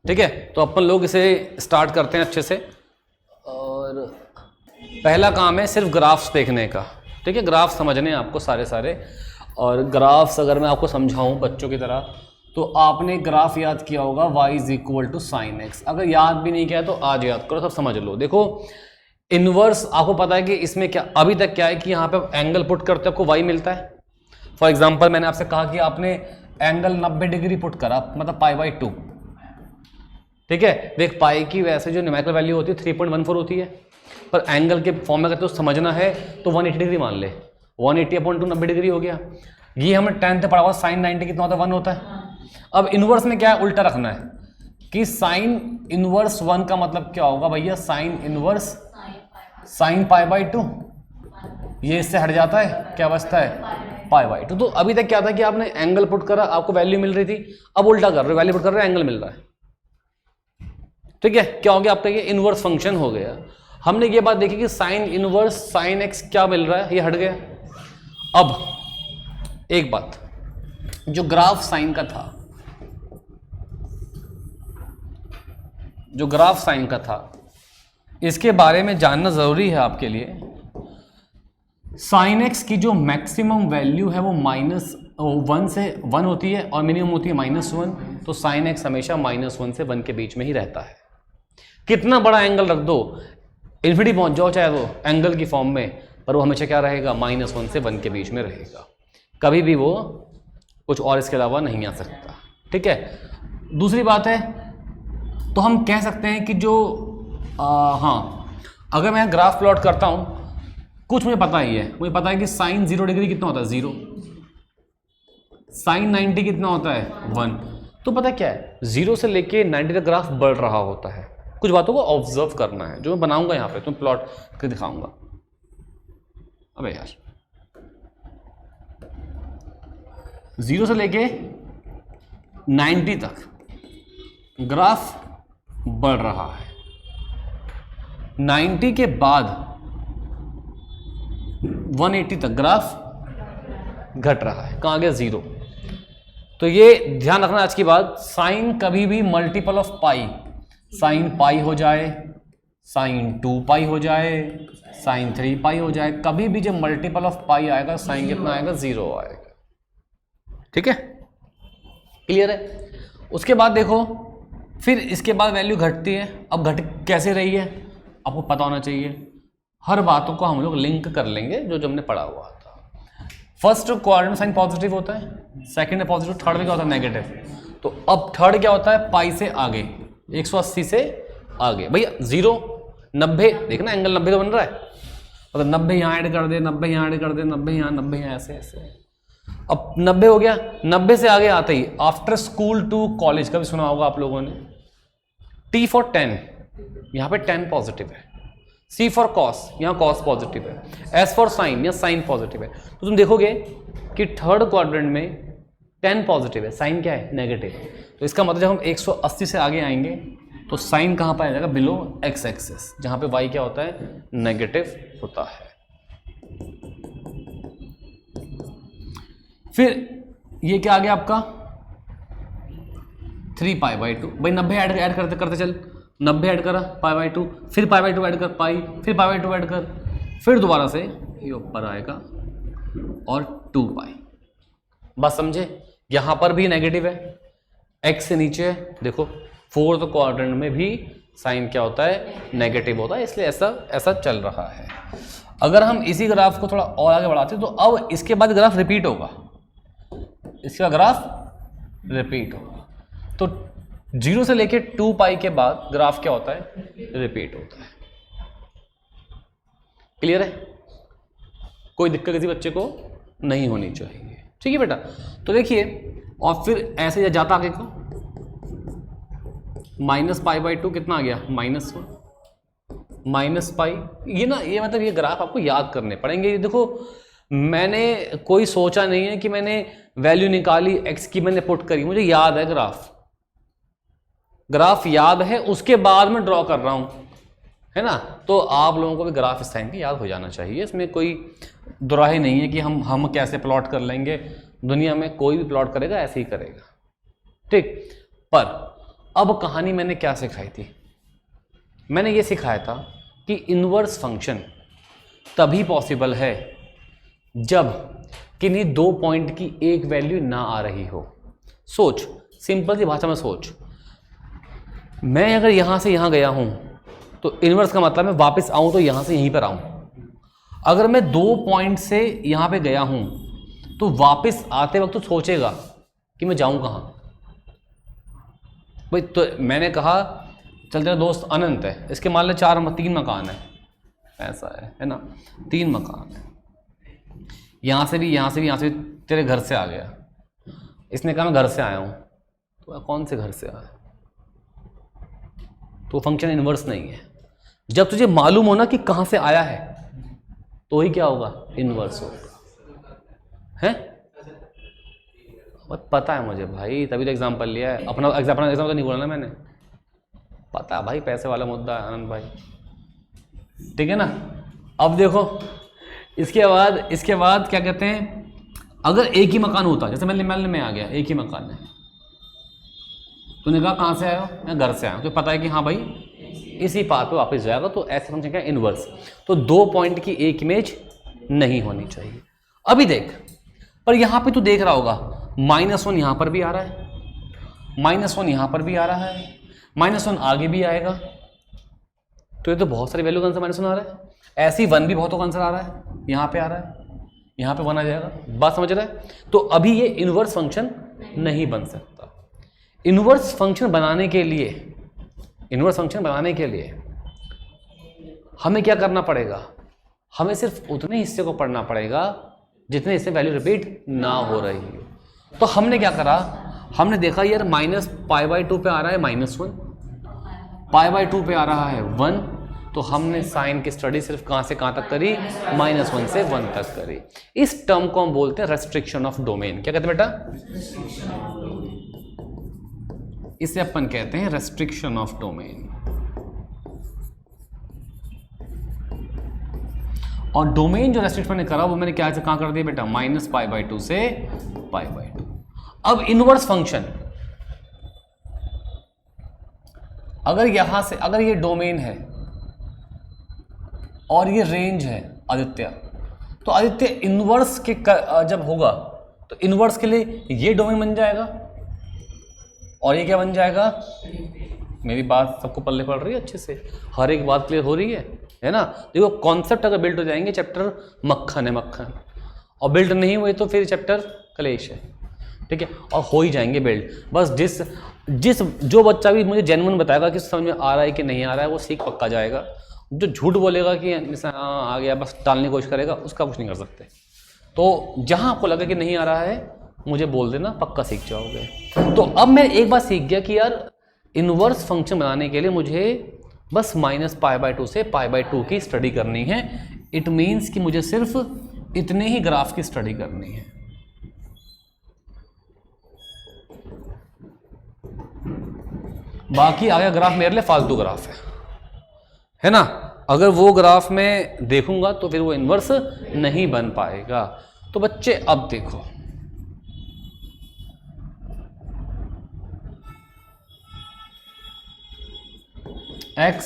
ठीक है, तो अपन लोग इसे स्टार्ट करते हैं अच्छे से। और पहला काम है सिर्फ ग्राफ्स देखने का। ठीक है, ग्राफ्स समझने हैं आपको सारे। और ग्राफ्स अगर मैं आपको समझाऊं बच्चों की तरह, तो आपने ग्राफ याद किया होगा y is equal to sine x. अगर याद भी नहीं किया तो आज याद करो, सब समझ लो। देखो इनवर्स आपको पता है कि इसमें क्या अभी तक क्या है कि यहाँ पे एंगल पुट करते आपको y मिलता है। फॉर एग्जाम्पल मैंने आपसे कहा कि आपने एंगल 90 डिग्री पुट करा, मतलब π/2। ठीक है, देख पाई की वैसे जो न्यूमेरिकल वैल्यू होती है 3.14 होती है, पर एंगल के फॉर्म में अगर तो समझना है तो 180 डिग्री मान ले। 180/2 90 डिग्री हो गया। ये हमने 10th पढ़ा हुआ साइन 90 कितना होता है, 1 होता है। अब इनवर्स में क्या है, उल्टा रखना है कि साइन इनवर्स 1 का मतलब क्या होगा भैया, साइन इनवर्स साइन π/2। ये इससे हट जाता है, क्या बचता है π/2। तो अभी तक क्या था कि आपने एंगल पुट करा, आपको वैल्यू मिल रही थी। अब उल्टा कर रहे हो, वैल्यू पुट कर रहे हो, एंगल मिल रहा है। ठीक है, क्या हो गया आपका, ये इनवर्स फंक्शन हो गया। हमने ये बात देखी कि साइन इनवर्स साइन एक्स क्या मिल रहा है, ये हट गया। अब एक बात, जो ग्राफ साइन का था, जो ग्राफ साइन का था, इसके बारे में जानना जरूरी है आपके लिए। साइन एक्स की जो मैक्सिमम वैल्यू है वो -1 से 1 होती है और मिनिमम होती है -1। तो साइन एक्स हमेशा -1 से 1 के बीच में ही रहता है। कितना बड़ा एंगल रख दो, इन्फिनिटी पहुंच जाओ चाहे वो एंगल की फॉर्म में, पर वो हमेशा क्या रहेगा, -1 से 1 के बीच में रहेगा। कभी भी वो कुछ और इसके अलावा नहीं आ सकता। ठीक है, दूसरी बात है, तो हम कह सकते हैं कि जो हाँ, अगर मैं ग्राफ प्लॉट करता हूं, कुछ मुझे पता ही है, मुझे पता है कि साइन 0 डिग्री कितना होता है, 0। साइन 90 कितना होता है, 1। तो पता क्या है, 0 से लेके 90 तक ग्राफ बढ़ रहा होता है। कुछ बातों को ऑब्जर्व करना है, जो मैं बनाऊंगा यहाँ पे, तुम प्लॉट करके दिखाऊंगा। अबे यार, 0 से लेके 90 तक ग्राफ बढ़ रहा है। 90 के बाद 180 तक ग्राफ घट रहा है। कहाँ गया, 0। तो ये ध्यान रखना आज की बात, साइन कभी भी multiple of pi, sine pi हो जाए, साइन 2 हो जाए, साइन 3 हो जाए, कभी भी जब मल्टीपल ऑफ पाई आएगा साइन कितना आएगा, 0 आएगा। ठीक है, क्लियर है। उसके बाद देखो, फिर इसके बाद वैल्यू घटती है। अब घट कैसे रही है आपको पता होना चाहिए। हर बातों को हम लोग लिंक कर लेंगे जो हमने पढ़ा हुआ था। फर्स्ट क्वाड्रेंट में साइन पॉजिटिव होता है, सेकंड में पॉजिटिव, थर्ड में क्या होता है, नेगेटिव। तो अब थर्ड क्या होता है, पाई से आगे, 180 से आगे। भैया 0 90, देखना एंगल 90 तो बन रहा है, मतलब 90 यहाँ ऐड कर दे, 90 यहाँ ऐड कर दे, 90 यहाँ, 90 यहाँ, ऐसे ऐसे। अब 90 हो गया। 90 से आगे आते ही आफ्टर स्कूल टू कॉलेज का भी सुना होगा आप लोगों ने। T फॉर 10, यहाँ पे 10 पॉजिटिव है। C फॉर कॉस, यहाँ कॉस पॉजिटिव है। S फॉर साइन, यहाँ साइन पॉजिटिव है। तो तुम देखोगे कि थर्ड क्वाड्रेंट में 10 पॉजिटिव है, साइन क्या है, नेगेटिव। तो इसका मतलब जब हम 180 से आगे आएंगे तो साइन कहाँ पर आ जाएगा, बिलो x एक्सिस, जहाँ पे y क्या होता है, नेगेटिव होता है। फिर ये क्या आ गया आपका, 3π/2। भाई 90 ऐड करते करते चल, 90 ऐड करा, π/2, फिर π/2 ऐड कर, पाई, फिर π/2 ऐड कर, फिर दोबारा से ये ऊपर आएगा और 2π। बस समझे, यहां पर भी नेगेटिव है, x से नीचे है। देखो फोर्थ क्वाड्रेंट में भी साइन क्या होता है, नेगेटिव होता है, इसलिए ऐसा चल रहा है। अगर हम इसी ग्राफ को थोड़ा और आगे बढ़ाते तो अब इसके बाद ग्राफ रिपीट होगा, इसका ग्राफ रिपीट होगा। तो 0 से लेके 2π के बाद ग्राफ क्या होता है, रिपीट होता है। क्लियर है, कोई दिक्कत किसी बच्चे को नहीं होनी चाहिए। ठीक है बेटा, तो देखिए, और फिर ऐसे जाता आगे को, -π/2 कितना आ गया, -1 -π। ये ना, ये मतलब ये ग्राफ आपको याद करने पड़ेंगे। ये देखो, मैंने कोई सोचा नहीं है कि मैंने वैल्यू निकाली x की, मैंने पुट करी, मुझे याद है ग्राफ याद है, उसके बाद में ड्रॉ कर रहा हूं, है ना। तो आप लोगों को भी ग्राफ इस टाइम पे याद हो जाना चाहिए, इसमें कोई दुराही नहीं है कि हम कैसे प्लॉट कर लेंगे। दुनिया में कोई भी प्लॉट करेगा ऐसे ही करेगा, ठीक। पर अब कहानी मैंने क्या सिखाई थी? मैंने ये सिखाया था कि इनवर्स फंक्शन तभी पॉसिबल है जब किन्हीं दो पॉइंट की एक वैल्यू ना आ रही हो। सोच, सिंपल सी भाषा में सोच, मैं अगर यहां से यहां गया हूं तो इनवर्स का मतलब मैं वापस आऊं तो यहां से यहीं पर आऊं। अगर मैं दो पॉइंट से यहां पे गया हूं तो वापस आते वक्त तो सोचेगा कि मैं जाऊं कहां। भाई तो मैंने कहा चल तेरा दोस्त अनंत है, इसके मान ले 3 मकान है, ऐसा है ना, 3 मकान है, यहां से भी यहां से भी यहां से भी, तेरे घर से आ गया। इसने कहा मैं घर से आया हूं, तो कौन से घर से आया? तो फंक्शन इनवर्स नहीं है। जब तुझे मालूम हो ना कि कहां से आया है तो ही क्या होगा? इनवर्स होगा। है पता है मुझे भाई, तभी तो एग्जाम्पल लिया है। अपना एग्जाम्पल तो नहीं बोला ना मैंने, पता भाई, पैसे वाला मुद्दा है आनंद भाई, ठीक है ना। अब देखो इसके बाद क्या कहते हैं, अगर एक ही मकान होता, जैसे मैं आ गया, एक ही मकान है, तूने कहा कहाँ से आया हो? मैं घर से आया हूँ, तो पता है कि हाँ भाई इसी पाथ पे वापस जाएगा, तो ऐसे फंक्शन क्या? इनवर्स। तो दो पॉइंट की एक इमेज नहीं होनी चाहिए। अभी देख, पर यहां पे तू देख रहा होगा -1 यहां पर भी आ रहा है, -1 यहां पर भी आ रहा है, -1 आगे भी आएगा, तो ये तो बहुत सारी वैल्यू का आंसर -1 आ रहा है। ऐसे ही 1 भी बहुत का आंसर आ रहा है, यहां पे आ रहा है, यहां पे 1 आ जाएगा। बात समझ रहा है? तो अभी ये इनवर्स फंक्शन नहीं बन सकता। इनवर्स फंक्शन बनाने के लिए हमें क्या करना पड़ेगा? हमें सिर्फ उतने हिस्से को पढ़ना पड़ेगा जितने हिस्से वैल्यू रिपीट ना हो रही हो। तो हमने क्या करा, हमने देखा यार -π/2 पे आ रहा है -1, π/2 पे आ रहा है 1, तो हमने साइन की स्टडी सिर्फ कहां से कहां तक करी? -1 से 1 तक करी। इस टर्म को हम बोलते हैं रेस्ट्रिक्शन ऑफ डोमेन। क्या कहते हैं बेटा? इसे अपन कहते हैं रेस्ट्रिक्शन ऑफ डोमेन। और डोमेन जो रेस्ट्रिक्ट मैंने करा वो मैंने क्या से कहां कर दिया बेटा? -π/2 से π/2। अब इनवर्स फंक्शन, अगर यहां से, अगर ये डोमेन है और ये रेंज है आदित्य, तो आदित्य इनवर्स के जब होगा तो इनवर्स के लिए ये डोमेन बन जाएगा और ये क्या बन जाएगा? मेरी बात सबको पल्ले पड़ रही है अच्छे से? हर एक बात क्लियर हो रही है ना? देखो कॉन्सेप्ट अगर बिल्ड हो जाएंगे, चैप्टर मक्खन है मक्खन, और बिल्ड नहीं हुए तो फिर चैप्टर कलेश है, ठीक है? और हो ही जाएंगे बिल्ड। बस जो बच्चा भी मुझे जेन्युइन बताएगा कि समझ में आ रहा है कि नहीं आ रहा है, वो सीख पक्का जाएगा। जो झूठ बोलेगा कि आ गया बस टालने की कोशिश करेगा, उसका कुछ नहीं कर सकते। तो जहां आपको लगे कि नहीं आ रहा है मुझे बोल देना, पक्का सीख जाओगे। तो अब मैं एक बात सीख गया कि यार इनवर्स फंक्शन बनाने के लिए मुझे बस -π/2 से π/2 की स्टडी करनी है। इट मीन्स कि मुझे सिर्फ इतने ही ग्राफ की स्टडी करनी है। बाकी आगे ग्राफ मेरे लिए फालतू ग्राफ है ना? अगर वो ग्राफ में देखूंगा तो फिर वो इनवर्स नहीं बन पाएगा। तो बच्चे अब देखो, x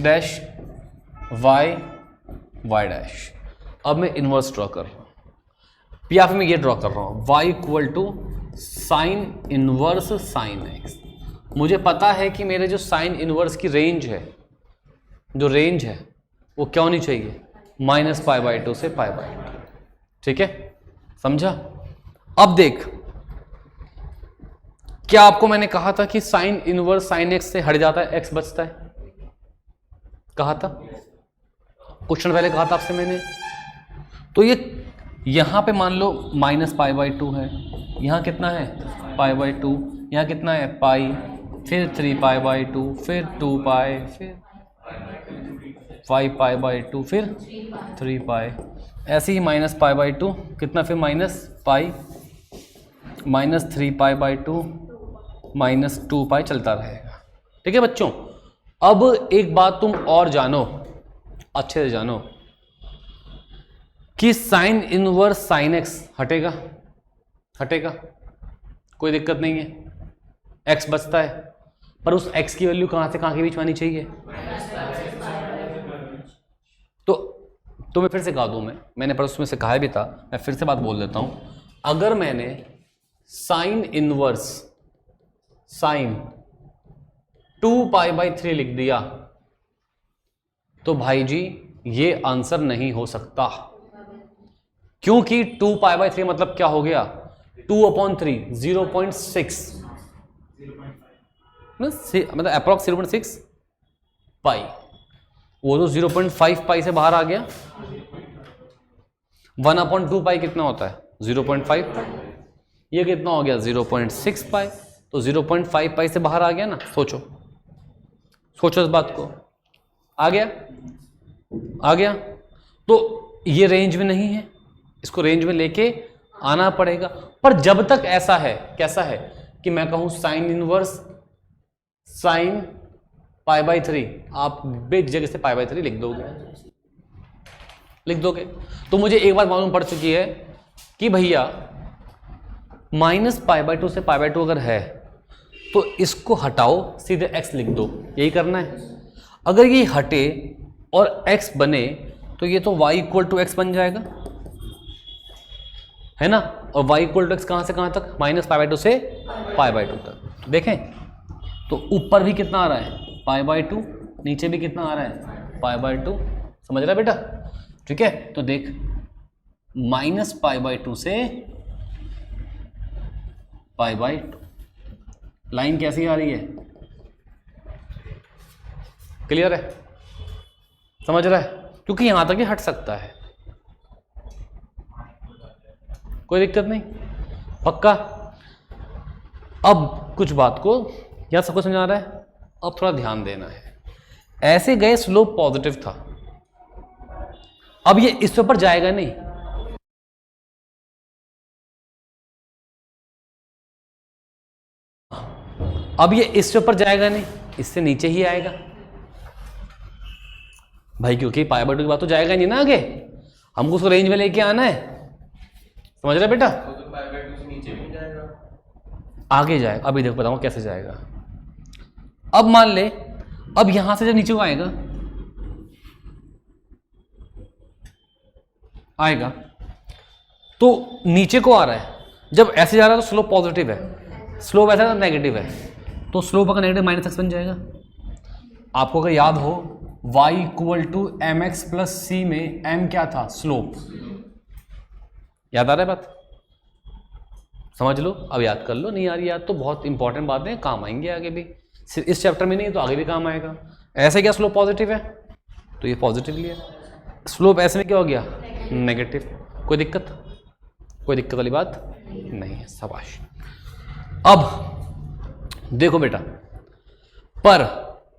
डैश y डैश। अब मैं इनवर्स ड्रॉ कर रहा हूं, या फिर मैं ये ड्रॉ कर रहा हूं y = sign inverse sine x। मुझे पता है कि मेरे जो साइन इनवर्स की रेंज है, जो रेंज है वो क्या होनी चाहिए? -π/2 से π/2, ठीक है? समझा? अब देख, क्या आपको मैंने कहा था कि साइन इनवर्स साइन x से हट जाता है, x बचता है? कहा था, क्वेश्चन पहले कहा था आपसे मैंने। तो ये यहां पे मान लो -π/2 है, यहां कितना है? π/2, यहां कितना है? पाई, फिर 3π/2, फिर 2π, फिर 5π/2, फिर 3π, ऐसे ही -π/2 कितना, फिर -π, -3π/2, -2π चलता रहेगा, ठीक है बच्चों? अब एक बात तुम और जानो, अच्छे से जानो, कि साइन इनवर्स साइन x हटेगा, कोई दिक्कत नहीं है, x बचता है, पर उस x की वैल्यू कहां से कहां के बीच में आनी चाहिए? तो मैं फिर से कहा दूं, मैंने पर उसमें से कहा भी था, मैं फिर से बात बोल देता हूं। अगर मैंने साइन इनवर्स साइन 2π/3 लिख दिया तो भाई जी ये आंसर नहीं हो सकता, क्योंकि 2π/3 मतलब क्या हो गया? 2/3 0.6 मतलब अप्रॉक्स 0.6 पाई, वो तो 0.5 पाई से बाहर आ गया। 1/2 पाई कितना होता है? 0.5 पाई। ये कितना हो गया? 0.6 पाई। तो 0.5 पाई से बाहर आ गया ना। सोचो इस बात को। आ गया। तो ये रेंज में नहीं है, इसको रेंज में लेके आना पड़ेगा। पर जब तक ऐसा है, कैसा है कि मैं कहूं साइन इनवर्स साइन π/3, आप बेच जगह से π/3 लिख दोगे। तो मुझे एक बात मालूम पड़ चुकी है कि भैया -π/2 से π/2 अगर है तो इसको हटाओ, सीधे x लिख दो। यही करना है। अगर ये हटे और x बने तो ये तो y = x बन जाएगा, है ना। और y = x कहां से कहां तक? -π/2 से π/2 तक। देखें तो ऊपर भी कितना आ रहा है? π/2, नीचे भी कितना आ रहा है? π/2। समझ रहा है बेटा? ठीक है। तो देख -π/2 से π/2 लाइन कैसी आ रही है? क्लियर है? समझ रहा है? क्योंकि यहां तक ही हट सकता है, कोई दिक्कत नहीं। पक्का? अब कुछ बात को या सबको समझ आ रहा है? अब थोड़ा ध्यान देना है। ऐसे गए स्लोप पॉजिटिव था, अब ये इसके ऊपर जाएगा नहीं, अब ये इसके ऊपर जाएगा नहीं, इससे नीचे ही आएगा भाई, क्योंकि π/2 की बात तो जाएगा नहीं ना आगे, हमको उसको रेंज में लेके आना है। समझ रहे बेटा? तो π/2 से नीचे भी जाएगा, आगे जाएगा। अभी देखो बताऊंगा कैसे जाएगा। अब मान ले, अब यहां से जब नीचे को आएगा तो नीचे को आ रहा है, जब ऐसे जा रहा है तो स्लोप पॉजिटिव है, स्लोप ऐसा तो नेगेटिव है, तो स्लोप अगर नेगेटिव -x बन जाएगा। आपको अगर याद हो y = mx + c में m क्या था? स्लोप। याद आ रहा है बात? समझ लो, अब याद कर लो। नहीं आ रही याद तो बहुत इंपॉर्टेंट बातें काम आएंगे आगे भी, सिर्फ इस चैप्टर में नहीं तो आगे भी काम आएगा। ऐसे क्या स्लोप पॉजिटिव है तो ये पॉजिटिव लिया, स्लोप ऐसे में क्या हो गया? नेगेटिव। कोई दिक्कत वाली बात नहीं है। शाबाश। अब देखो बेटा, पर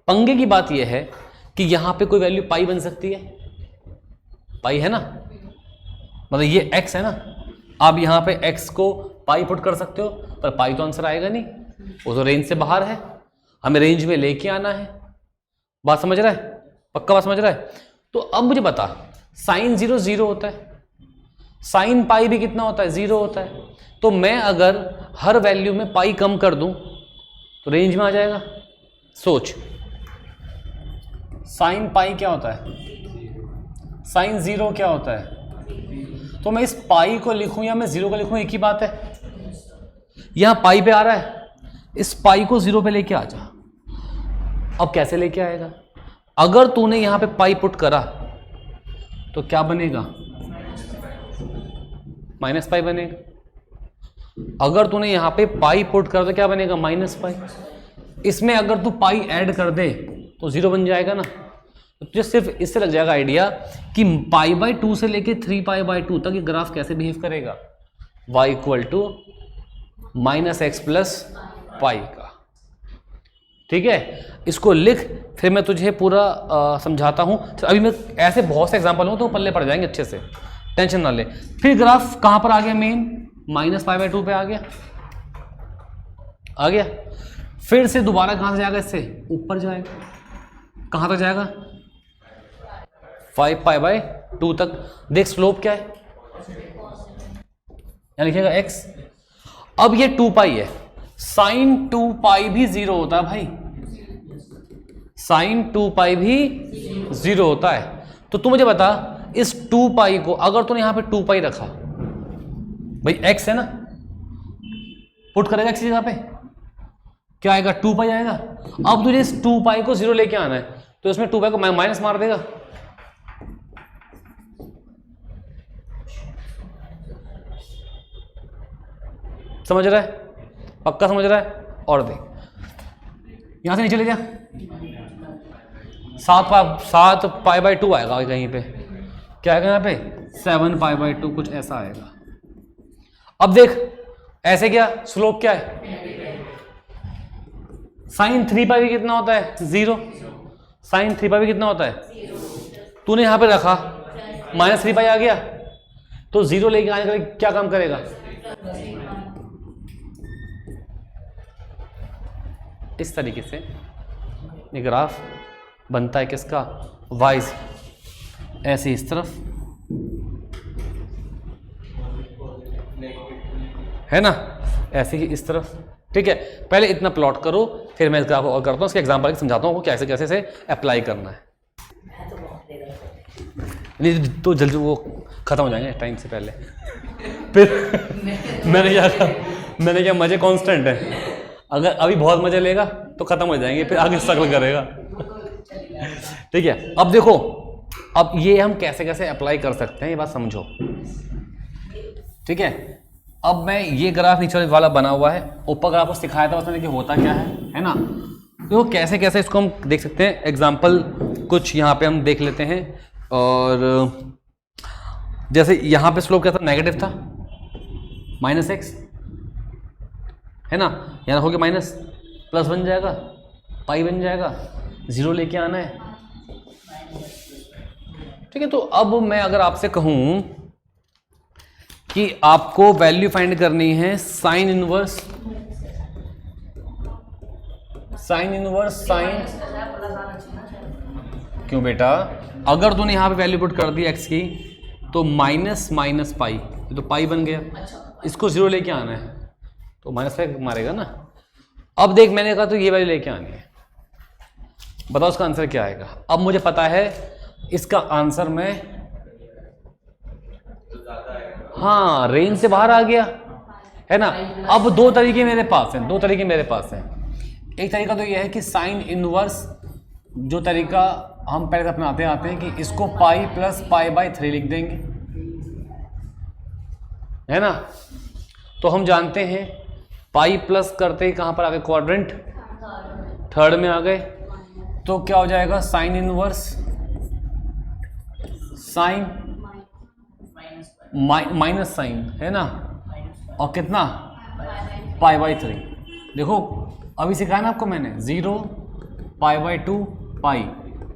पंगे की बात यह है कि यहां पे कोई वैल्यू पाई बन सकती है, पाई है ना, मतलब ये x है ना, आप यहां पे x को पाई पुट कर सकते हो, पर पाई तो आंसर आएगा नहीं, वो तो रेंज से बाहर है, हमें रेंज में लेके आना है। बात समझ रहा है? पक्का बात समझ रहा है? तो अब मुझे बता, साइन 0 0 होता है, साइन पाई भी कितना होता है? 0 होता है। तो मैं अगर हर वैल्यू में पाई कम कर दूं तो रेंज में आ जाएगा। सोच, साइन पाई क्या होता है? साइन 0 क्या होता है? तो मैं इस पाई को लिखूं या मैं 0 को लिखूं, एक ही बात है। यहां पाई पे आ रहा है, इस पाई को 0 पे लेके आ जा। अब कैसे लेके आएगा? अगर तूने यहां पे पाई पुट करा तो क्या बनेगा? -π बनेगा। अगर तूने यहां पे पाई पुट कर तो क्या बनेगा? -π। इसमें अगर तू पाई ऐड कर दे तो 0 बन जाएगा ना। तो तुझे सिर्फ इससे लग जाएगा आइडिया कि π/2 से लेके 3π/2 तक ये ग्राफ कैसे बिहेव करेगा। y = -x + पाई का। ठीक है, इसको लिख, फिर मैं तुझे पूरा समझाता हूं। अभी मैं ऐसे बहुत से एग्जांपल हूं तो पल्ले पड़ जाएंगे अच्छे से, टेंशन ना ले। फिर ग्राफ कहां पर आ गया? मेन -π/2 पे आ गया। फिर से दोबारा कहां से जाएगा? इससे ऊपर जाएगा। कहां तक जाएगा? 5π/2 तक। देख स्लोप क्या है, यहां लिखिएगा x। अब ये 2π है, साइन 2 पाई भी 0 होता है भाई, साइन 2 पाई भी 0 होता है। तो तू मुझे बता, इस 2 पाई को अगर तूने यहां पे 2 पाई रखा, भाई x है ना, पुट करेगा x की जगह पे, क्या आएगा 2 पाई आएगा। अब तुझे इस 2 पाई को 0 लेके आना है, तो इसमें 2 पाई को माइनस मार देगा, समझ रहा है, पक्का समझ रहा है। और देख यहां से नीचे ले जा, 7 पाई बाई 2 आएगा कहीं पे, क्या आएगा यहाँ पे 7 पाई बाई 2, कुछ ऐसा आएगा। अब देख ऐसे क्या स्लोप क्या है, साइन 3 पाई भी कितना होता है 0, साइन 3 पाई भी कितना होता है, तूने यहां पे रखा -3 पाई आ गया, तो 0 लेके आने का क्या काम करेगा, इस तरीके से ये ग्राफ बनता है किसका, वाइज, ऐसे इस तरफ है ना, ऐसे ही इस तरफ। ठीक है, पहले इतना प्लॉट करो, फिर मैं इस ग्राफ और करता हूँ, इसके एग्जांपल समझाता हूँ कैसे कैसे से अप्लाई करना है। नहीं तो जल्दी वो खत्म हो जाएंगे टाइम से पहले। फिर मैंने क्या मजे कांस्टेंट है, अगर अभी बहुत मजे लेगा तो खत्म हो जाएंगे, फिर आगे स्ट्रगल करेगा। ठीक है, अब देखो, अब ये हम कैसे कैसे अप्लाई कर सकते हैं ये बात समझो। ठीक है, अब मैं ये ग्राफ नीचे वाला बना हुआ है, ऊपर ग्राफ को सिखाया था बस मैंने कि होता क्या है ना। तो कैसे कैसे इसको हम देख सकते हैं, एग्जाम्पल कुछ यहाँ पे हम देख लेते हैं। और जैसे यहाँ पे स्लोप क्या था, नेगेटिव था, -x है ना, यहाँ रखोगे माइनस, प्लस बन जाएगा, पाई बन जाएगा, 0 लेके आना है। ठीक है, तो अब मैं अगर आपसे कहूं कि आपको वैल्यू फाइंड करनी है साइन इनवर्स साइन, क्यों बेटा, अगर तूने यहां पे वैल्यू पुट कर दी x की, तो माइनस पाई, ये तो पाई बन गया, इसको 0 लेके आना है, तो -5 मारेगा ना। अब देख मैंने कहा तो ये वैल्यू लेके आनी है, बताओ उसका आंसर क्या आएगा। अब मुझे पता है इसका आंसर मैं, हाँ रेंज से बाहर आ गया है ना। अब दो तरीके मेरे पास हैं, एक तरीका तो यह है कि साइन इनवर्स, जो तरीका हम पहले से अपनाते आते हैं कि इसको पाई प्लस पाई बाई 3 लिख देंगे, है ना। तो हम जानते हैं पाई प्लस करते ही कहां पर आ गए, क्वाड्रेंट थर्ड में आ गए, तो क्या हो जाएगा sine inverse sine minus sine, है ना, और कितना पाई बाई 3। देखो अभी सिखाया ना आपको मैंने, 0 पाई बाई 2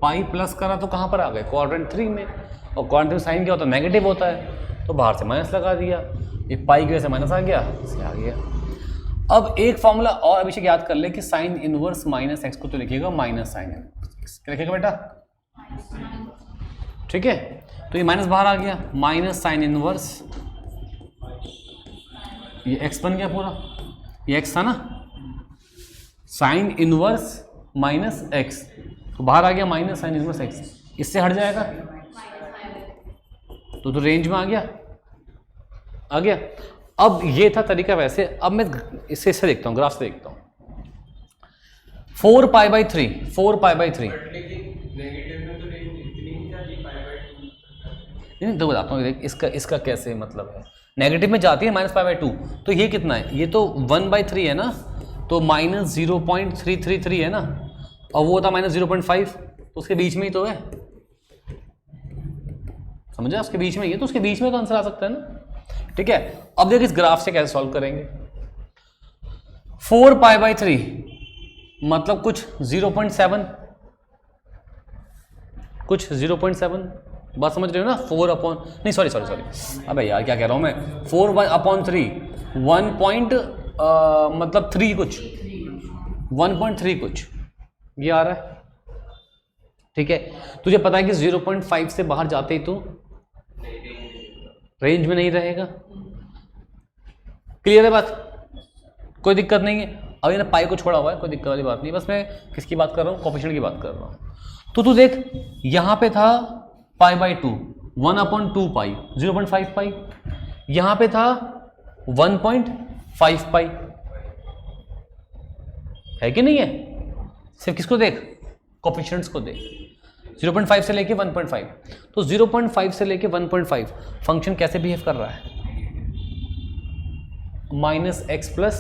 पाई प्लस करा तो कहां पर आ गए, क्वाड्रेंट 3 में, और क्वाड्रेंट में साइन क्या होता है, नेगेटिव होता है, तो बाहर से माइनस लगा दिया, ये पाई की वजह से माइनस आ गया, इससे आ गया। अब एक फॉर्मूला और अभिषेक याद कर ले कि साइन इनवर्स माइनस एक्स को तो लिखिएगा माइनस साइन एक्स, क्या लिखेगा बेटा, ठीक है। तो ये माइनस बाहर आ गया, माइनस साइन इनवर्स, ये एक्स बन गया पूरा, ये एक्स था ना, साइन इनवर्स माइनस एक्स, तो बाहर आ गया माइनस साइन इनवर्स एक्स, इससे हट जाएगा तो रेंज में आ गया। अब ये था तरीका वैसे। अब मैं इससे देखता हूँ, ग्राफ से देखता हूँ। 4 पाई बाई 3 नहीं तो बताता हूँ, इसका कैसे मतलब है, नेगेटिव में जाती है -π/2, तो ये कितना है, ये तो 1/3 है ना, तो -0.333 है ना, और वो था -0.5, तो उसके बीच में ही तो है, समझा, उसके बीच में ही है, तो उसके बीच में तो आंसर आ सकता है ना। ठीक है, अब देखिए इस ग्राफ से कैसे सॉल्व करेंगे। 4 पाई 3 मतलब कुछ 0.7, बात समझ रहे हो ना, 4 अपॉन, नहीं सॉरी, अबे यार क्या कह रहा हूं मैं, 4/3 मतलब 3 कुछ 1.3 कुछ ये आ रहा है। ठीक है, तुझे पता है कि 0.5 से बाहर जाते ही तो रेंज में नहीं रहेगा। क्लियर है बात, कोई दिक्कत नहीं है। अब मैंने पाई को छोड़ा हुआ है, कोई दिक्कत वाली बात नहीं, बस मैं किसकी बात कर रहा हूँ, कोफिशिएंट की बात कर रहा हूँ। तो तू देख यहाँ पे था π/2 1/2 पाई 0.5 पाई, यहाँ पे था 1.5 पाई, है कि नहीं है? सिर्फ किसको देख, कोफिशिएंट्स को देख, 0.5 से लेके 1.5। तो 0.5 से लेके 1.5 फंक्शन कैसे बिहेव कर रहा है, -x प्लस,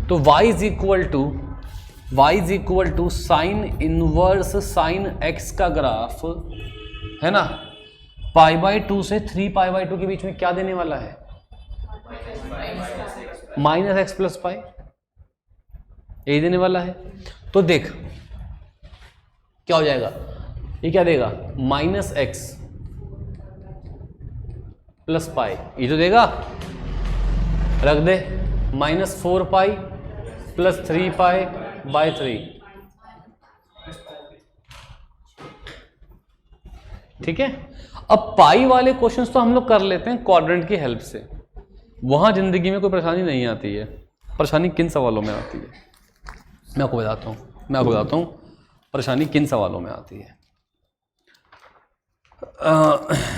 तो y is equal to sine inverse sine x का ग्राफ है ना, π/2 से 3π/2 के बीच में क्या देने वाला है, -x प्लस पाई, यही देने वाला है। तो देख क्या हो जाएगा, ये क्या देगा, -x प्लस पाई, ये तो देगा, रख दे, -4π प्लस 3π/3, ठीक है। अब पाई वाले क्वेश्चंस तो हम लोग कर लेते हैं क्वाड्रेंट की हेल्प से, वहां जिंदगी में कोई परेशानी नहीं आती है। परेशानी किन सवालों में आती है, मैं आपको बताता हूं परेशानी किन सवालों में आती है।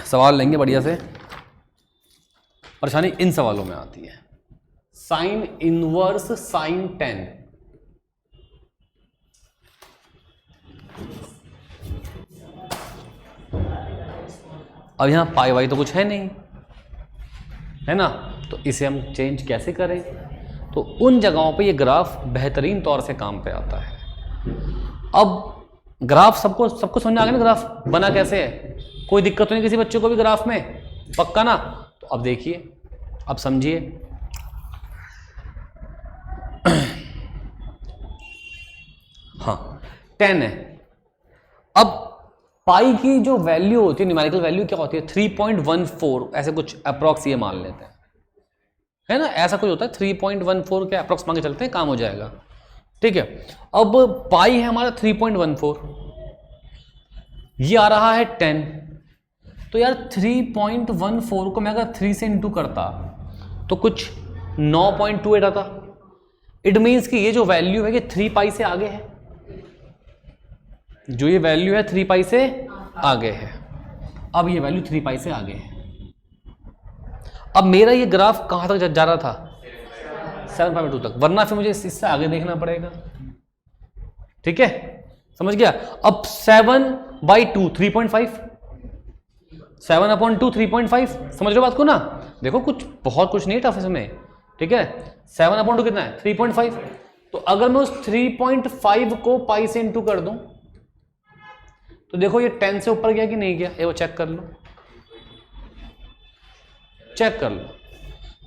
सवाल लेंगे बढ़िया से। परेशानी इन सवालों में आती है, साइन इनवर्स साइन 10, अब यहां पाई वाई तो कुछ है नहीं, है ना, तो इसे हम चेंज कैसे करें। तो उन जगहों पे ये ग्राफ बेहतरीन तौर से काम पे आता है। अब ग्राफ सबको समझ में आ गया ना, ग्राफ बना कैसे है, कोई दिक्कत तो नहीं किसी बच्चे को भी ग्राफ में, पक्का ना। तो अब देखिए, अब समझिए, हाँ 10 है। अब पाई की जो वैल्यू होती है, न्यूमेरिकल वैल्यू क्या होती है, 3.14 ऐसे कुछ अप्रॉक्स ये मान लेते हैं, है ना, ऐसा कुछ होता है, 3.14 के अप्रॉक्स मान के चलते हैं, काम हो जाएगा, ठीक है। अब पाई है हमारा 3.14, ये आ रहा है 10, तो यार 3.14 को मैं अगर 3 से इंटू करता तो कुछ 9.28 आता। इट मीन्स कि ये जो वैल्यू है ये 3 पाई से आगे है, जो ये वैल्यू है 3 पाई से आगे है। अब ये वैल्यू 3 पाई से आगे है। अब मेरा ये ग्राफ कहां तक जा रहा था, 7/2 तक, वरना फिर मुझे इससे आगे देखना पड़ेगा, ठीक है, समझ गया। अब 7/2 3.5, 7/2 3.5, समझ रहे हो बात को ना। देखो कुछ बहुत कुछ नहीं टफ इसमें, ठीक है। 7/2 कितना है, 3.5। तो अगर मैं उस 3.5 को पाई से इंटू कर दूं तो देखो ये 10 से ऊपर गया कि नहीं गया, ये वो चेक कर लो, चेक कर लो।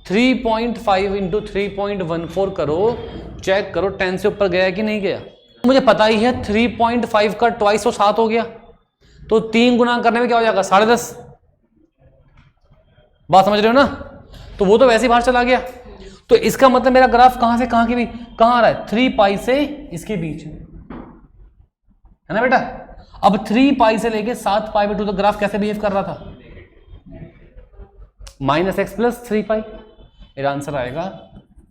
3.5 इंटू 3.14 करो, चेक करो 10 से ऊपर गया कि नहीं गया। मुझे पता ही है 3.5 का ट्वाइस तो 7 हो गया, तो 3 गुना करने में क्या हो जाएगा, 10.5। बात समझ रहे हो ना। तो वो तो वैसे ही बाहर चला गया। तो इसका मतलब मेरा ग्राफ कहां से कहां की भी कहां आ रहा है, 3 पाई से इसके बीच में, है ना बेटा। अब 3 पाई से लेके 7 पाई तक ग्राफ कैसे बिहेव कर रहा था, -x प्लस 3 पाई। मेरा आंसर आएगा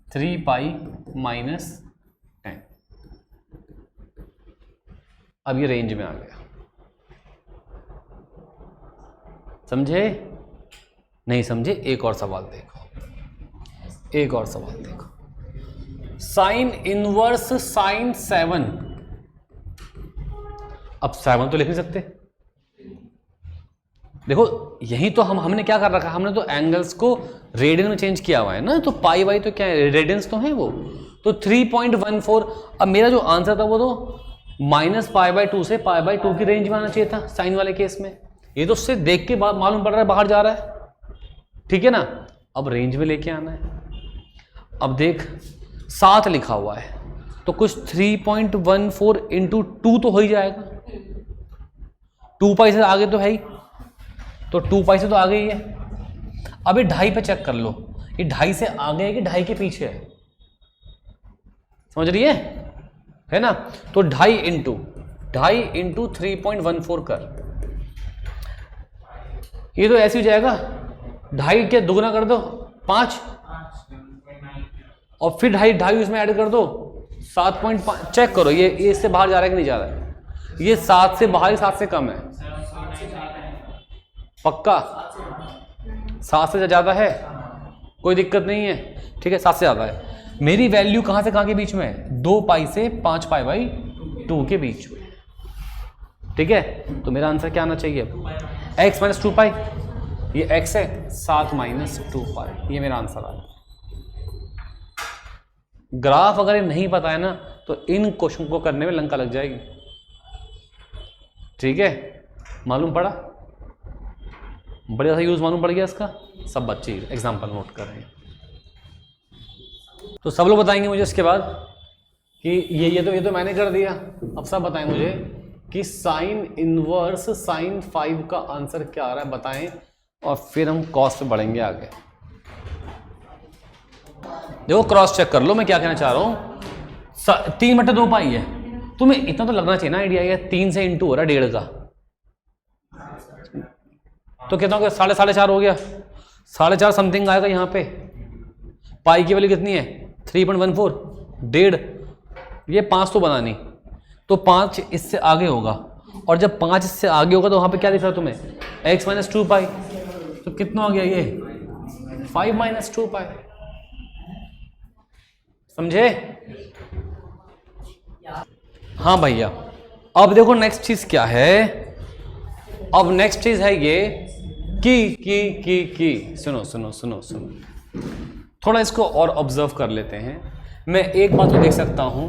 3 पाई -10। अब ये रेंज में आ गया, समझे नहीं समझे। एक और सवाल देखो, एक और सवाल देखो, साइन इनवर्स साइन 7। अब 7 तो लिख नहीं सकते, देखो यही तो हमने क्या कर रखा है, हमने तो एंगल्स को रेडियन में चेंज किया हुआ है ना। तो पाई वाई तो क्या है, रेडियंस तो है वो। तो 3.14। अब मेरा जो आंसर था वो तो -π/2 से π/2 की रेंज में आना चाहिए था साइन वाले केस में। ये तो उससे देख के मालूम पड़ रहा है बाहर जा रहा है, ठीक है ना। अब रेंज में लेके आना है। अब देख 7 लिखा हुआ है, तो कुछ 3.14 इंटू 2 तो हो ही जाएगा। 2 पाई से आगे तो है ही, तो 2 पाई से तो आगे ही है। अब ये 2.5 पे चेक कर लो, ये 2.5 से आगे है कि 2.5 के पीछे है, समझ रही है ना। तो 2.5 इंटू 3.14 कर, ये तो ऐसे ही जाएगा। 2.5 के दुगना कर दो 5, और फिर ढाई ढाई इसमें ऐड कर दो, 7.5। चेक करो ये इससे बाहर जा रहा है कि नहीं जा रहा है, ये 7 से बाहर, 7 से कम है, पक्का 7 से ज़्यादा है, कोई दिक्कत नहीं है, ठीक है 7 से ज़्यादा है। मेरी वैल्यू कहाँ से कहाँ के बीच में है, 2 पाई से 5 पाई बाई 2 के बीच में, ठीक है। तो मेरा आंसर क्या आना चाहिए, x माइनस 2 पाई, ये x है, 7 माइनस 2 पाई, ये मेरा आंसर आ गया। ग्राफ अगर ये नहीं पता है ना तो इन क्वेश्चन को करने में लंका लग जाएगी, ठीक है। मालूम पड़ा, बढ़िया सा यूज मालूम पड़ गया इसका, सब बच्चे एग्जाम्पल नोट कर रहे हैं। तो सब लोग बताएंगे मुझे इसके बाद कि ये तो मैंने कर दिया, अब सब बताएं मुझे कि साइन इनवर्स साइन 5 का आंसर क्या आ रहा है बताएं, और फिर हम कॉस पे बढ़ेंगे आगे। देखो क्रॉस चेक कर लो मैं क्या कहना चाह रहा हूं। 3/2 पाई है, तुम्हें इतना तो लगना चाहिए ना आइडिया, ये 3 से इंटू हो रहा है 1.5 का, तो कहता हूँ 4.5 हो गया, 4.5 समथिंग आएगा यहाँ पे। पाई की वैल्यू कितनी है 3.14, 1.5, ये 5 तो बनानी, तो 5 इससे आगे होगा, और जब 5 इससे आगे होगा तो वहाँ पे क्या दिख रहा है तुम्हें, x माइनस 2 पाई, तो कितना हो गया ये 5 माइनस 2 पाई, समझे। हाँ भैया, अब देखो नेक्स्ट चीज क्या है, अब नेक्स्ट चीज है ये कि सुनो, थोड़ा इसको और ऑब्जर्व कर लेते हैं। मैं एक बात तो देख सकता हूं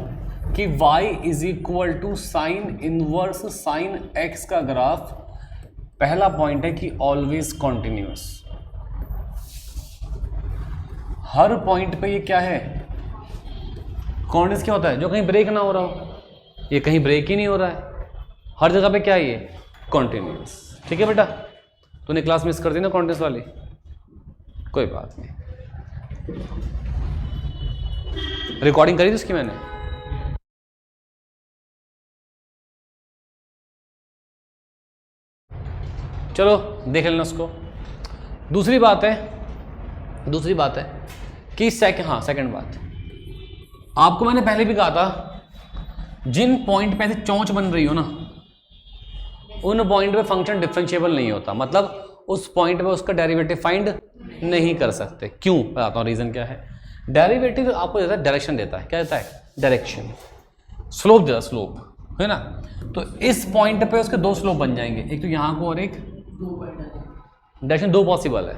कि y is equal to sine inverse sine x का ग्राफ, पहला पॉइंट है कि ऑलवेज कॉन्टिन्यूअस, हर पॉइंट पे ये क्या है कॉन्टिन्यूअस। क्या होता है, जो कहीं ब्रेक ना हो रहा हो, ये कहीं ब्रेक ही नहीं हो रहा है, हर जगह पे क्या है ये कॉन्टिन्यूअस, ठीक है बेटा। तूने क्लास मिस कर दी ना कॉन्टिन्यूअस वाली, कोई बात नहीं, रिकॉर्डिंग करी थी उसकी मैंने। चलो देख लेना उसको। दूसरी बात है कि सेकंड बात, आपको मैंने पहले भी कहा था, जिन पॉइंट पे ऐसे चोंच बन रही हो ना, उन पॉइंट पे फंक्शन डिफरेंशिएबल नहीं होता, मतलब उस पॉइंट पे उसका डेरिवेटिव फाइंड नहीं कर सकते। क्यों, बताता हूँ रीजन क्या है। डेरिवेटिव आपको देता है डायरेक्शन देता है, क्या देता है डायरेक्शन, स्लोप देता है, स्लोप है ना। तो इस पॉइंट पे उसके 2 स्लोप बन जाएंगे, एक तो यहाँ को और एक डायरेक्शन, 2 पॉसिबल है।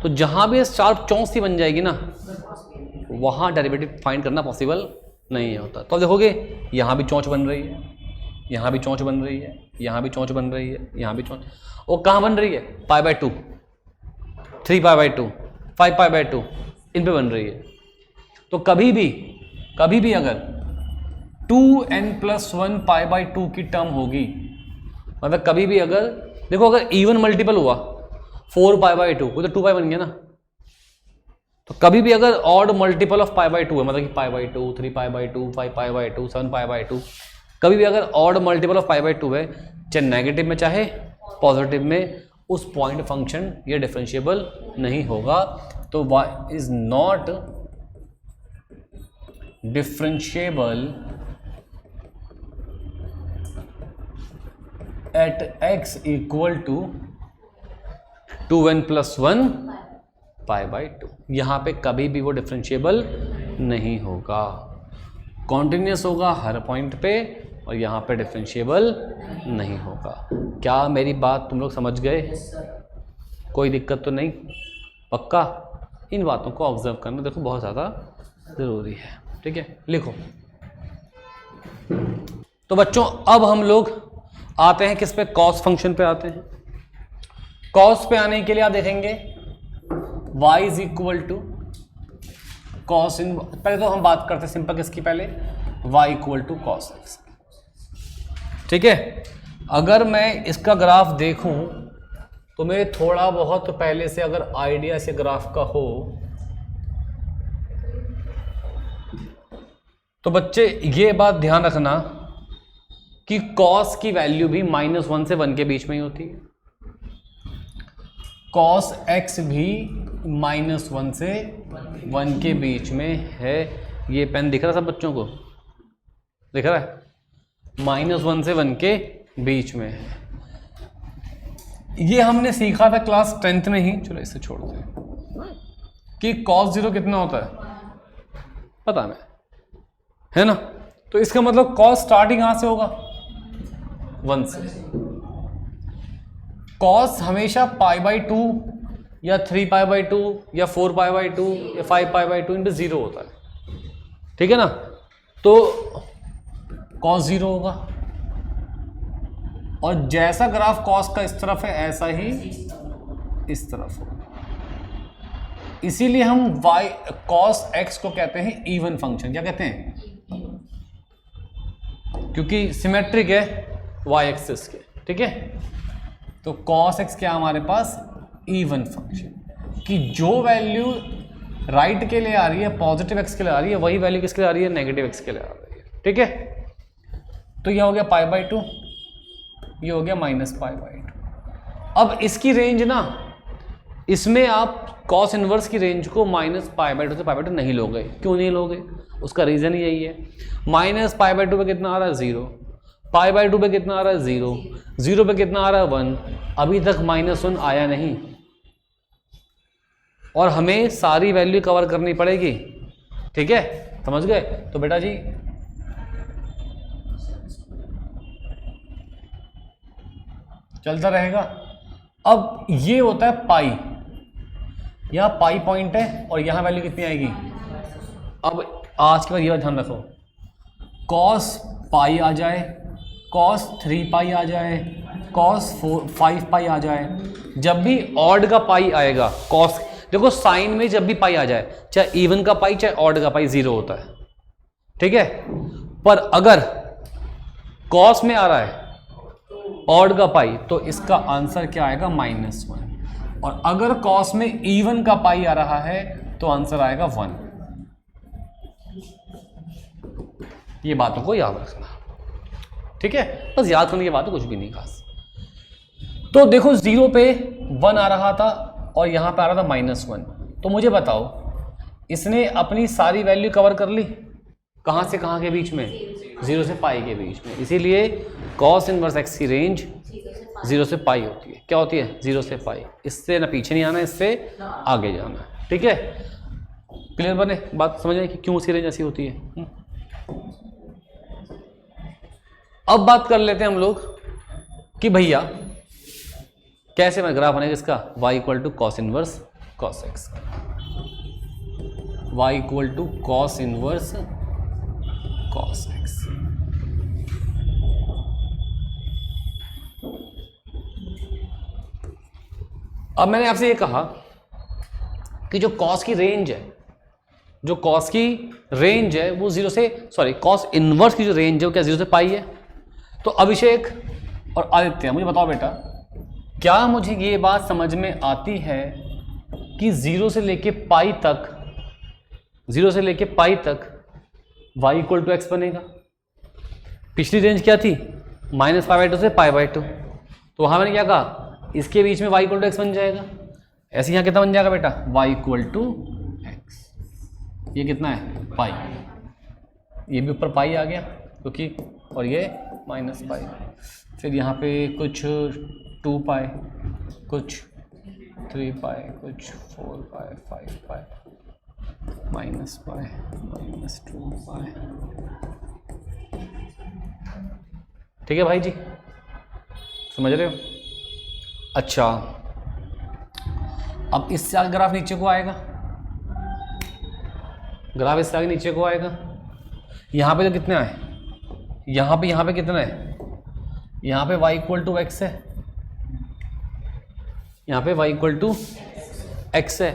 तो जहां भी शार्प चौंच सी बन जाएगी ना, वहां डेरिवेटिव फाइंड करना पॉसिबल नहीं होता। तो देखोगे यहाँ भी चौंच बन रही है, यहाँ भी चौंच बन रही है, यहाँ भी चौंच बन रही है, यहाँ भी चौंच, वो कहाँ बन रही है, π/2, 3π/2, 5π/2, इन पे बन रही है। तो कभी भी अगर 2n+1 π/2 की टर्म होगी, मतलब कभी भी अगर देखो अगर इवन मल्टीपल हुआ 4π/2, वो तो 2π बन गया ना। तो कभी भी अगर ऑड मल्टीपल ऑफ π/2 है, मतलब कि π/2, 3π/2, 5π/2, 7π/2, कभी भी अगर ऑड मल्टीपल ऑफ π/2 है, चाहे नेगेटिव में चाहे पॉजिटिव में, उस पॉइंट फंक्शन ये डिफरेंशिएबल नहीं होगा। तो y is not differentiable at x equal to 2n+1 π/2। यहां पे कभी भी वो डिफरेंशिएबल नहीं होगा, कॉन्टिन्यूस होगा हर पॉइंट पे, और यहाँ पे डिफरेंशिएबल नहीं होगा। क्या मेरी बात तुम लोग समझ गए, कोई दिक्कत तो नहीं, पक्का। इन बातों को ऑब्जर्व करना देखो बहुत ज़्यादा ज़रूरी है, ठीक है। लिखो। तो बच्चों अब हम लोग आते हैं किस पे, कॉस फंक्शन पे आते हैं। कॉस पे आने के लिए आप देखेंगे y is equal to cos in, पहले तो हम बात करते हैं सिंपल किसकी, पहले y equal to cos x, ठीक है। अगर मैं इसका ग्राफ देखूं तो मेरे थोड़ा बहुत पहले से अगर आइडिया से ग्राफ का हो तो बच्चे ये बात ध्यान रखना कि कॉस की वैल्यू भी -1 से 1 के बीच में ही होती है, कॉस एक्स भी -1 से 1 के बीच में है। ये पेन दिख रहा है सब बच्चों को? दिख रहा है? -1 से 1 के बीच में है। ये हमने सीखा था क्लास 10th में ही, चलो इसे छोड़ दें, कि cos 0 कितना होता है पता है, है ना? तो इसका मतलब cos स्टार्टिंग कहां से होगा? 1 से। cos हमेशा π/2 या 3π/2 या 4π/2 या 5π/2 इन पे 0 होता है, ठीक है ना? तो cos 0 होगा, और जैसा ग्राफ cos का इस तरफ है ऐसा ही इस तरफ होगा। इसीलिए हम y cos x को कहते हैं इवन फंक्शन। क्या कहते हैं? क्योंकि सिमेट्रिक है y एक्सिस के, ठीक है? तो cos x क्या हमारे पास? इवन फंक्शन, कि जो वैल्यू राइट के लिए आ रही है, पॉजिटिव x के लिए आ रही है, वही वैल्यू किसके लिए आ रही है? नेगेटिव x के लिए आ रही है, ठीक है? तो यह हो गया π/2, ये हो गया -π/2। अब इसकी रेंज ना, इसमें आप cos इनवर्स की रेंज को -π/2 से π/2 नहीं लोगे। क्यों नहीं लोगे? उसका रीज़न यही है, -π/2 पे कितना आ रहा है? 0, π/2 पे कितना आ रहा है? 0, 0 पे कितना आ रहा है? 1। अभी तक -1 आया नहीं, और हमें सारी वैल्यू कवर करनी पड़ेगी, ठीक है? समझ गए? तो बेटा जी चलता रहेगा। अब ये होता है पाई, यहाँ पाई पॉइंट है और यहाँ वैल्यू कितनी आएगी? अब आज के बाद ये ध्यान रखो, cos पाई आ जाए, cos 3 पाई आ जाए, cos 5 पाई आ जाए, जब भी ऑड का पाई आएगा, cos देखो साइन में जब भी पाई आ जाए, चाहे इवन का पाई चाहे ऑड का पाई 0 होता है, ठीक है? पर अगर cos में आ रहा है ऑड का पाई, तो इसका आंसर क्या आएगा? -1। और अगर cos में इवन का पाई आ रहा है तो आंसर आएगा 1। ये बातों को याद रखना, ठीक है? बस याद करने की बात है, कुछ भी नहीं खास। तो देखो 0 पे 1 आ रहा था और यहां पे आ रहा था -1। तो मुझे बताओ, इसने अपनी सारी वैल्यू कवर कर ली, कहां से कहां के बीच में? 0 से पाई के बीच में। इसीलिए cos इनवर्स x की रेंज 0 से पाई होती है। क्या होती है? 0 से पाई। इससे ना पीछे नहीं आना, इससे आगे जाना है, ठीक है? क्लियर बने? बात समझ आई कि क्यों उसकी रेंज ऐसी होती है? अब बात कर लेते हैं हम लोग कि भैया कैसे मैं ग्राफ बनेगा इसका? y = cos inverse cos x, y = cos inverse cos x। अब मैंने आपसे ये कहा कि जो cos की रेंज है, जो cos की रेंज है वो 0 से cos इनवर्स की जो रेंज है वो क्या 0 से पाई है? तो अभिषेक और आदित्य मुझे बताओ बेटा, क्या मुझे ये बात समझ में आती है कि 0 से लेके पाई तक, 0 से लेके पाई तक y = x बनेगा? पिछली रेंज क्या थी? -π/2 से π/2। तो वहां मैंने क्या कहा? इसके बीच में y = x बन जाएगा। ऐसे यहाँ कितना बन जाएगा बेटा? y = x। ये कितना है? पाई। ये भी ऊपर पाई आ गया क्योंकि, और ये -पाई। फिर यहाँ पे कुछ 2 पाई, कुछ 3 पाई, कुछ 4 पाई, 5 पाई, -पाई, -2 पाई। ठीक है भाई जी, समझ रहे हो? अच्छा, अब इससे आगे ग्राफ नीचे को आएगा, ग्राफ इससे आगे नीचे को आएगा। यहाँ पे तो कितना है? यहाँ पे कितना है? यहाँ पे y = x है, यहाँ पे y = x है।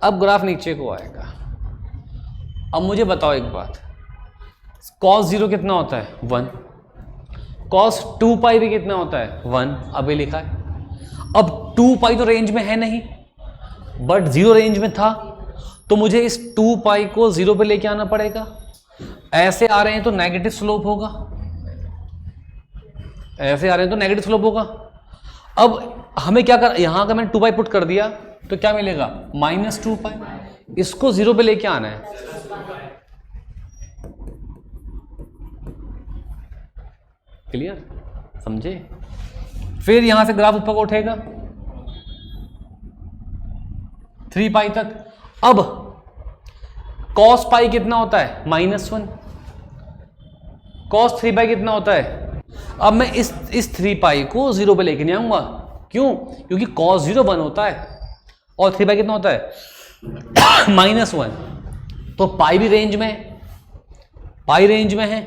अब ग्राफ नीचे को आएगा। अब मुझे बताओ एक बात, cos 0 कितना होता है? 1। cos 2 पाई भी कितना होता है? 1। अभी लिखा है। अब 2 पाई तो रेंज में है नहीं, बट 0 रेंज में था, तो मुझे इस 2 पाई को 0 पे लेके आना पड़ेगा। ऐसे आ रहे हैं तो नेगेटिव स्लोप होगा, ऐसे आ रहे हैं तो नेगेटिव स्लोप होगा। अब हमें क्या कर, यहां का मैंने 2 पाई पुट कर दिया, तो क्या मिलेगा -2π। इसको 0 पे लेके आना है। क्लियर, समझे? फिर यहां से ग्राफ ऊपर को उठेगा 3π तक। अब cos पाई कितना होता है -1, cos 3π कितना होता है। अब मैं इस 3π को 0 पे लेके नहीं आऊंगा। क्यों? क्योंकि cos 0 1 होता है और 3π कितना होता है -1। तो पाई भी रेंज में है, पाई रेंज में है,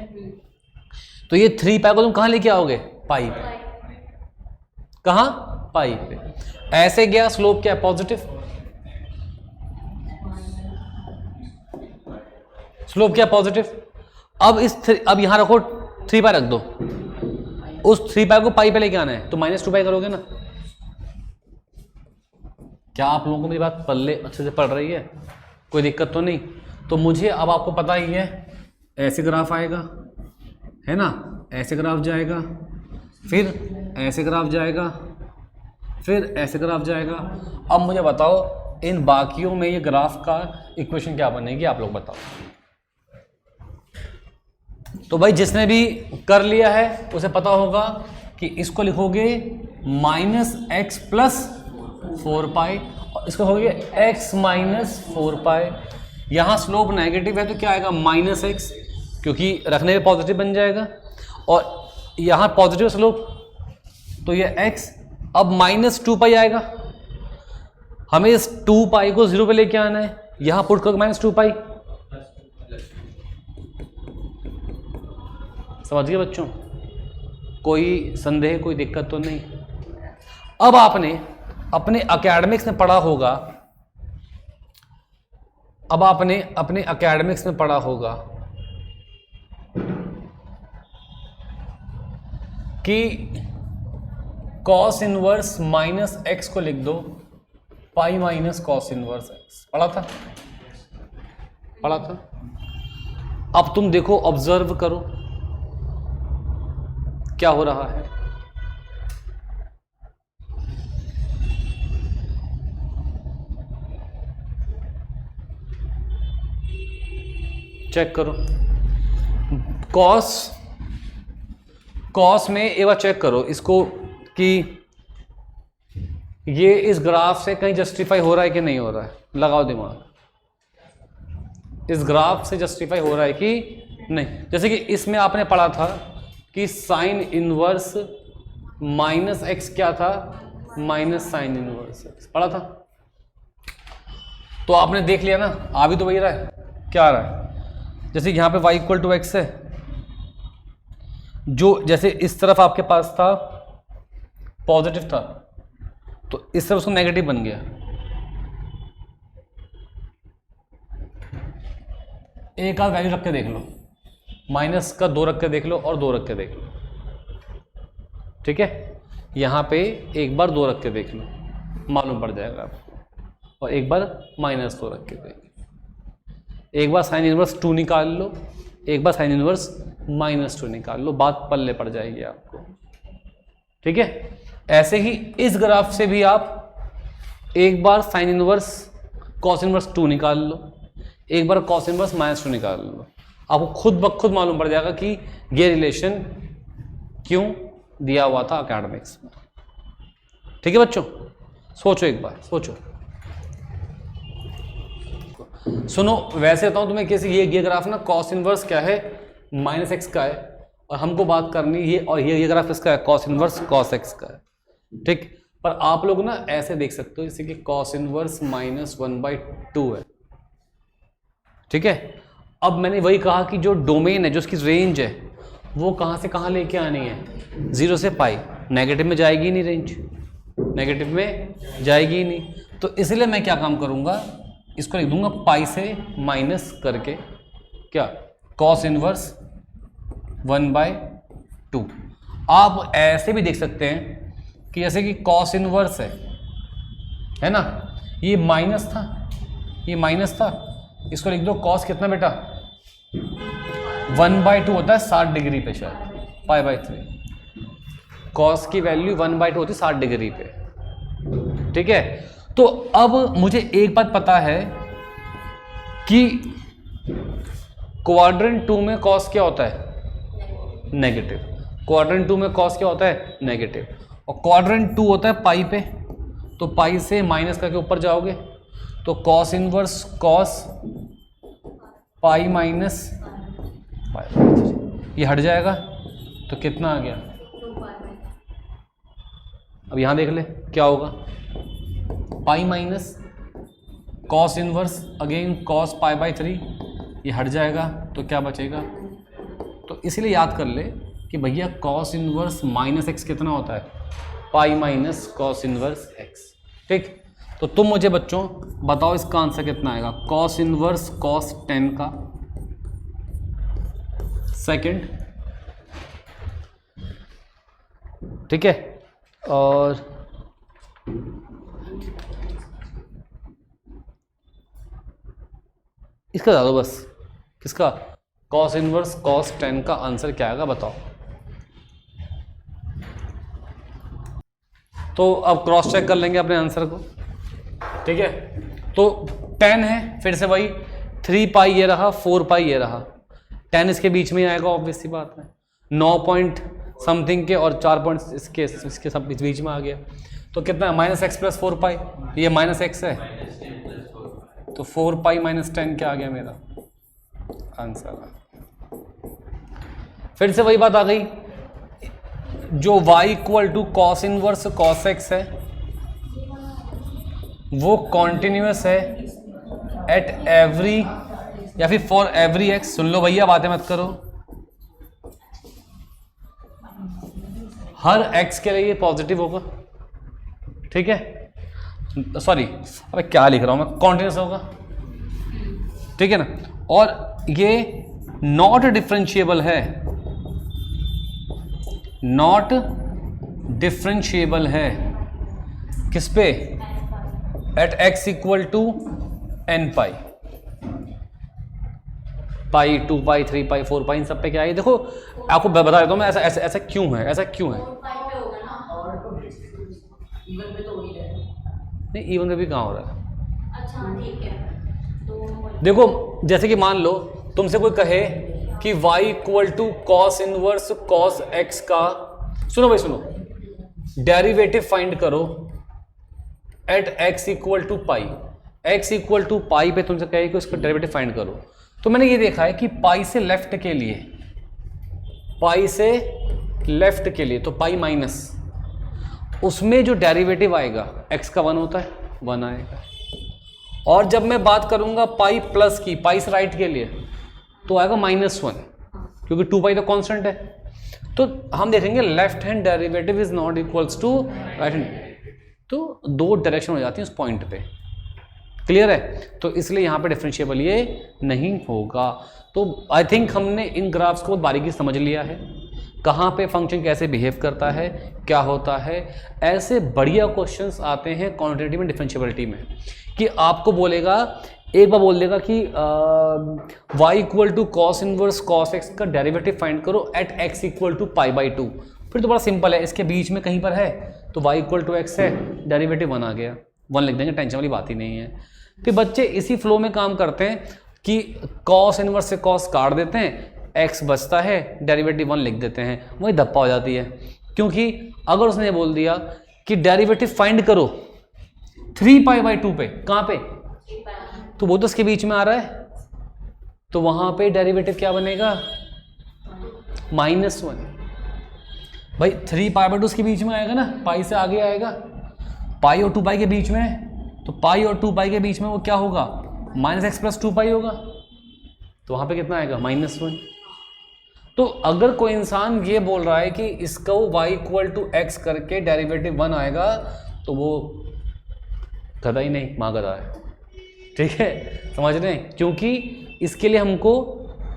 तो ये 3π को तुम कहां लेके आओगे? पाई पे। कहां? पाई पे। ऐसे गया, स्लोप क्या है? पॉजिटिव। स्लोप क्या? पॉजिटिव। अब अब यहां रखो 3π रख दो, उस 3π को पाई पे लेके आना है, तो -2π करोगे ना। क्या आप लोगों को मेरी बात पल्ले अच्छे से पढ़ रही है? कोई दिक्कत तो नहीं? तो मुझे अब आपको पता ही है, ऐसे ग्राफ आएगा, है ना, ऐसे ग्राफ जाएगा, फिर ऐसे ग्राफ जाएगा, फिर ऐसे ग्राफ जाएगा। अब मुझे बताओ इन बाकियों में ये ग्राफ का इक्वेशन क्या बनेगी, आप लोग बताओ। तो भाई जिसने भी कर लिया है उसे पता होगा कि इसको लिखोगे -x + 4π और इसको लिखोगे x - 4π। यहां स्लोप नेगेटिव है तो क्या आएगा -x, क्योंकि रखने में पॉजिटिव बन जाएगा, और यहां पॉजिटिव स्लोप तो ये x। अब -2π आएगा, हमें इस 2π को 0 पे लेके आना है, यहां पुट करो -2π। समझ गए बच्चों? कोई संदेह, कोई दिक्कत तो नहीं? अब आपने अपने एकेडमिक्स में पढ़ा होगा, अब आपने अपने एकेडमिक्स में पढ़ा होगा कि cos इनवर्स -x को लिख दो π - cos इनवर्स x। पढ़ा था? पढ़ा था। अब तुम देखो, ऑब्जर्व करो क्या हो रहा है। चेक करो, कॉस में एक बार चेक करो इसको कि ये इस ग्राफ से कहीं जस्टिफाई हो रहा है कि नहीं हो रहा है। लगाओ दिमाग, इस ग्राफ से जस्टिफाई हो रहा है कि नहीं। जैसे कि इसमें आपने पढ़ा था कि साइन इनवर्स -x क्या था, -sin इनवर्स x पढ़ा था। तो आपने देख लिया ना, आ भी तो वही रहा है। क्या आ रहा है? जैसे यहाँ पे y = x है, जो जैसे इस तरफ आपके पास था पॉजिटिव था, तो इस तरफ उसको नेगेटिव बन गया। एक आध वैल्यू रख के देख लो, माइनस का 2 रख के देख लो और 2 रख के देख लो, ठीक है। यहाँ पे एक बार 2 रख के देख लो, मालूम पड़ जाएगा आपको, और एक बार -2 रख के देख लो। एक बार साइन इनवर्स 2 निकाल लो, एक बार साइन इनवर्स -2 निकाल लो, बात पल्ले पड़ जाएगी आपको, ठीक है। ऐसे ही इस ग्राफ से भी आप एक बार साइन इनवर्स कॉस इनवर्स 2 निकाल लो, एक बार कॉस इनवर्स -2 निकाल लो, आपको खुद ब खुद मालूम पड़ जाएगा कि ये रिलेशन क्यों दिया हुआ था एकेडमिक्स में, ठीक है बच्चों। सोचो एक बार, सोचो, सुनो। वैसे बताऊं तुम्हें कैसे, ये ग्राफ ना कॉस इनवर्स क्या है -x का है, और हमको बात करनी ये, और ये ग्राफ इसका है कॉस इनवर्स cos x का है, ठीक। पर आप लोग ना ऐसे देख सकते हो जैसे कि cos इनवर्स -1/2 है, ठीक है। अब मैंने वही कहा कि जो डोमेन है, जो उसकी रेंज है, वो कहाँ से कहाँ लेके आनी है, 0 से पाई। नेगेटिव में जाएगी नहीं रेंज, नेगेटिव में जाएगी ही नहीं, तो इसलिए मैं क्या काम करूँगा, इसको लिख दूंगा पाई से माइनस करके क्या, cos इनवर्स 1/2। आप ऐसे भी देख सकते हैं कि जैसे कि cos इनवर्स है ना, ये माइनस था, ये माइनस था, इसको लिख दो cos कितना बेटा 1/2 होता है 60 डिग्री पे, शायद π/3। cos की वैल्यू 1/2 होती है 60 डिग्री पे, ठीक है। तो अब मुझे एक बात पता है कि क्वाड्रेंट 2 में कॉस क्या होता है? नेगेटिव। क्वाड्रेंट 2 में कॉस क्या होता है? नेगेटिव। और क्वाड्रेंट 2 होता है पाई पे, तो पाई से माइनस करके ऊपर जाओगे तो cos inverse cos pi minus pi, ये हट जाएगा तो कितना आ गया? अब यहां देख ले क्या होगा, pi minus cos inverse again cos pi by 3, ये हट जाएगा तो क्या बचेगा? तो इसलिए याद कर ले कि भैया कॉस इनवर्स माइनस एक्स कितना होता है? Pi minus cos inverse x. ठीक, तो तुम मुझे बच्चों बताओ इसका आंसर कितना आएगा? कॉस इनवर्स कॉस 10 का सेकंड, ठीक है, और इसका बता दो बस, किसका? कॉस इनवर्स कॉस 10 का आंसर क्या आएगा बताओ। तो अब क्रॉस चेक कर लेंगे अपने आंसर को, ठीक है। तो 10 है, फिर से वही 3 पाई ये रहा, 4 पाई ये रहा, 10 इसके बीच में आएगा, ऑब्वियस सी बात है। 9 पॉइंट समथिंग के और 4 पॉइंट इसके सब बीच में आ गया, तो कितना है? माइनस एक्स प्लस 4 पाई, ये माइनस एक्स है, तो 4 पाई माइनस 10 क्या आ गया मेरा आंसर? फिर से वही बात आ गई, जो y equal to cos inverse cos x है वो कॉन्टिन्यूस है एट एवरी या फिर फॉर एवरी एक्स। सुन लो भैया, बातें मत करो, हर x के लिए ये पॉजिटिव होगा, ठीक है। सॉरी, अबे क्या लिख रहा हूं मैं, कॉन्टिन्यूस होगा, ठीक है ना। और ये नॉट डिफरेंशिएबल है, नॉट डिफरेंशिएबल है किस पे? At x equal to n pi, pi 2 pi 3 pi 4 pi, इन सब पे क्या है? देखो आपको बता देता हूँ मैं, ऐसा ऐसा ऐसा क्यों है, ऐसा क्यों है? नहीं, इवन में भी कहाँ हो रहा है? अच्छा ठीक है। तो देखो जैसे कि मान लो तुमसे कोई कहे कि y equal to cos inverse cos x का, सुनो भाई सुनो, डेरिवेटिव फाइंड करो at x equal to pi, x equal to pi पे तुमसे कहे कि उसका डेरिवेटिव फाइंड करो। तो मैंने ये देखा है कि पाई से लेफ्ट के लिए, पाई से लेफ्ट के लिए, तो पाई माइनस, उसमें जो डेरिवेटिव आएगा x का 1 होता है, 1 आएगा। और जब मैं बात करूंगा पाई प्लस की, पाई से राइट के लिए, तो आएगा -1, क्योंकि 2 पाई तो कांस्टेंट है। तो हम देखेंगे left hand derivative is not equals to right hand, तो 2 डायरेक्शन हो जाती है उस पॉइंट पे, क्लियर है। तो इसलिए यहाँ पे डिफरेंशिएबल ये नहीं होगा। तो आई थिंक हमने इन ग्राफ्स को बहुत बारीकी से समझ लिया है, कहाँ पे फंक्शन कैसे बिहेव करता है, क्या होता है। ऐसे बढ़िया क्वेश्चंस आते हैं क्वांटिटेटिव एंड डिफरेंशिएबिलिटी में, कि आपको बोलेगा, एक बार बोल देगा कि y equal to cos inverse cos x का डेरिवेटिव फाइंड करो at x equal to pi by 2। फिर तो बड़ा सिंपल है, इसके बीच में कहीं पर है तो y इक्वल टू एक्स है, डेरिवेटिव 1 आ गया, 1 लिख देंगे, टेंशन वाली बात ही नहीं है। फिर बच्चे इसी फ्लो में काम करते हैं कि कॉस इनवर्स से कॉस काट देते हैं, x बचता है, डेरिवेटिव 1 लिख देते हैं, वही धप्पा हो जाती है। क्योंकि अगर उसने बोल दिया कि डेरिवेटिव फाइंड करो 3 पाई बाई 2 पे, कहाँ पे? तो वो तो उसके बीच में आ रहा है, तो वहां पे डेरिवेटिव क्या बनेगा? -1। भाई 3 पाई बाई 2 उसके बीच में आएगा ना, पाई से आगे आएगा, पाई और 2 पाई के बीच में है, तो पाई और 2 पाई के बीच में वो क्या होगा? -x प्लस 2 पाई होगा, तो वहां पे कितना आएगा? -1। तो अगर कोई इंसान ये बोल रहा है कि इसको y इक्वल टू एक्स करके डेरिवेटिव 1 आएगा, तो वो गधा ही नहीं, माँ गधा है, ठीक है, समझ रहे हैं। क्योंकि इसके लिए हमको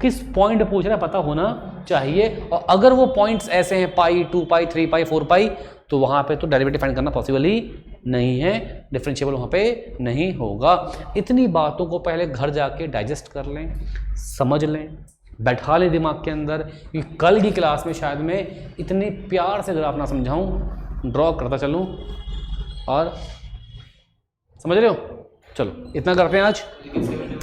किस पॉइंट पूछ रहा है पता होना चाहिए, और अगर वो पॉइंट्स ऐसे हैं पाई 2 पाई 3 पाई 4 पाई, तो वहाँ पे तो डेरिवेटिव फाइंड करना पॉसिबल ही नहीं है, डिफरेंशिएबल वहाँ पे नहीं होगा। इतनी बातों को पहले घर जाके डाइजेस्ट कर लें, समझ लें, बैठा लें दिमाग के अंदर, कि कल की क्लास में शायद मैं इतने प्यार से ग्राफ ना समझाऊँ, ड्रॉ करता चलूँ और समझ रहे हो? चलो इतना करते हैं आज। लेकिन 70